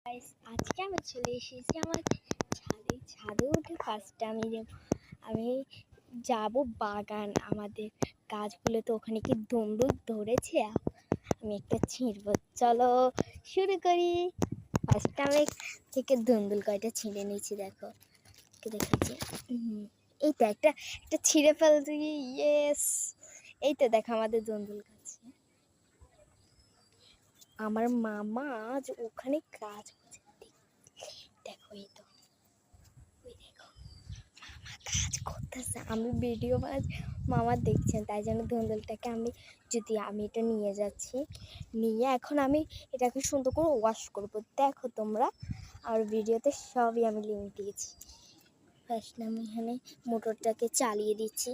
Guys, আজকে আমি চলে এসেছি আমার ছাদে উঠে ফার্স্ট আমি যাব বাগান। আমাদের গাছগুলো তো ওখানে কি দুমড়ুক ধরেছে, আমি একটা ছিঁড়ব। চলো শুরু করি। ফার্স্ট আমি থেকে দুন্দুল কয়টা ছিঁড়ে নিয়েছি, দেখো দেখাচ্ছি। এই তো একটা একটা ছিঁড়ে ফেলছি, ইয়েস। এই তো দেখো আমাদের দুন্দুল গাছ। আমার মামা আজ ওখানে কাজ করছে, দেখো। এই তো ওই দেখো মামা কাজ করতেছে, আমি ভিডিও মামা দেখছেন, তাই জন্য ধুন্দুলটাকে আমি এটা নিয়ে যাচ্ছি। নিয়ে এখন আমি এটাকে সুন্দর করে ওয়াশ করবো, দেখো তোমরা। আর ভিডিওতে সবই আমি লিঙ্ক দিয়েছি। ফার্স্ট আমি এখানে মোটরটাকে চালিয়ে দিচ্ছি,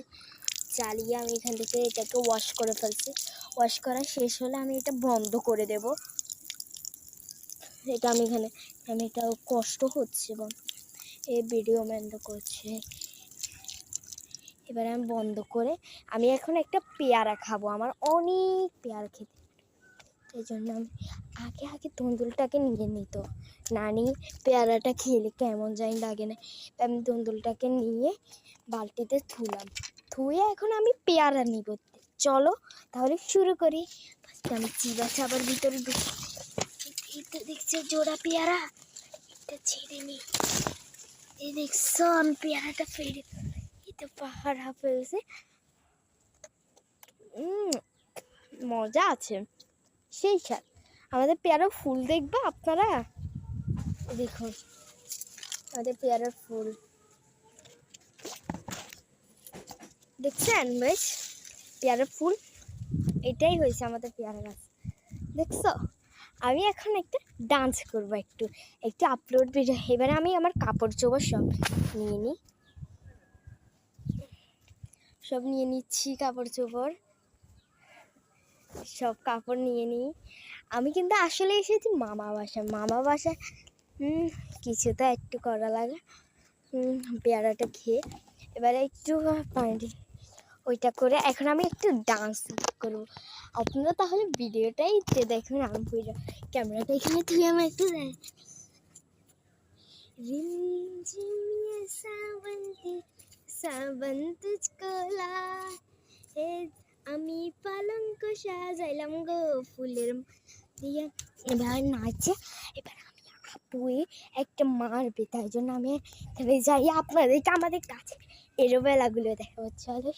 চালিয়ে আমি এখান থেকে এটাকে ওয়াশ করে ফেলছি। ওয়াশ করা শেষ হলে আমি এটা বন্ধ করে দেব। এটা আমি এটা কষ্ট হচ্ছে এবং এই ভিডিও বন্ধ করছে। এবারে আমি বন্ধ করে আমি এখন একটা পেয়ারা খাবো, আমার অনেক পেয়ারা খেতে। এই জন্য আমি আগে ধুন্দুলটাকে নিয়ে নিত, না নিয়ে পেয়ারাটা খেলে কেমন জানি লাগে না। আমি ধুন্দুলটাকে নিয়ে বালতিতে ধুয়ে এখন আমি পেয়ারা নিব। চলো তাহলে শুরু করি। আমি চিবা চাবার ভিতরে এই তো দেখছি জোড়া পেয়ারা, এটা ছেড়ে নি। এই দেখছো আমি পেয়ারাটা ফেলে, এই তো পাহাড় ফেলছে। মজা আছে, সেই স্বাদ। আমাদের পেয়ারার ফুল দেখবা আপনারা, দেখুন আমাদের পেয়ারার ফুল দেখছেন? বেশ পেয়ারার ফুল, এটাই হয়েছে আমাদের পেয়ারা গাছ, দেখছো? আমি এখন একটা ডান্স করবো, একটু আপলোড ভিডিও। এবারে আমি আমার কাপড় চোপড় সব নিয়ে নিচ্ছি, কাপড় চোপড় সব কাপড় নিয়ে নিই। আমি কিন্তু আসলে এসেছি মামা বাসায়। কিছু তো একটু করা লাগে। পেয়ারাটা খেয়ে এবারে একটু পানি ওইটা করে এখন আমি একটু ডান্স করবো। আপনারা তাহলে ভিডিওটাই দেখুন। আমি ক্যামেরাটা এখানে তুই আমি একটু আমি পালঙ্ক সাজাইলাম গো ফুলের দিয়ে। এবার নাচে, এবার আমি আপুয়ে একটা মারবে, তাই জন্য আমি যাই আপনাদেরকে আমাদের কাছে এরোবেলাগুলো দেখাবো। চলো।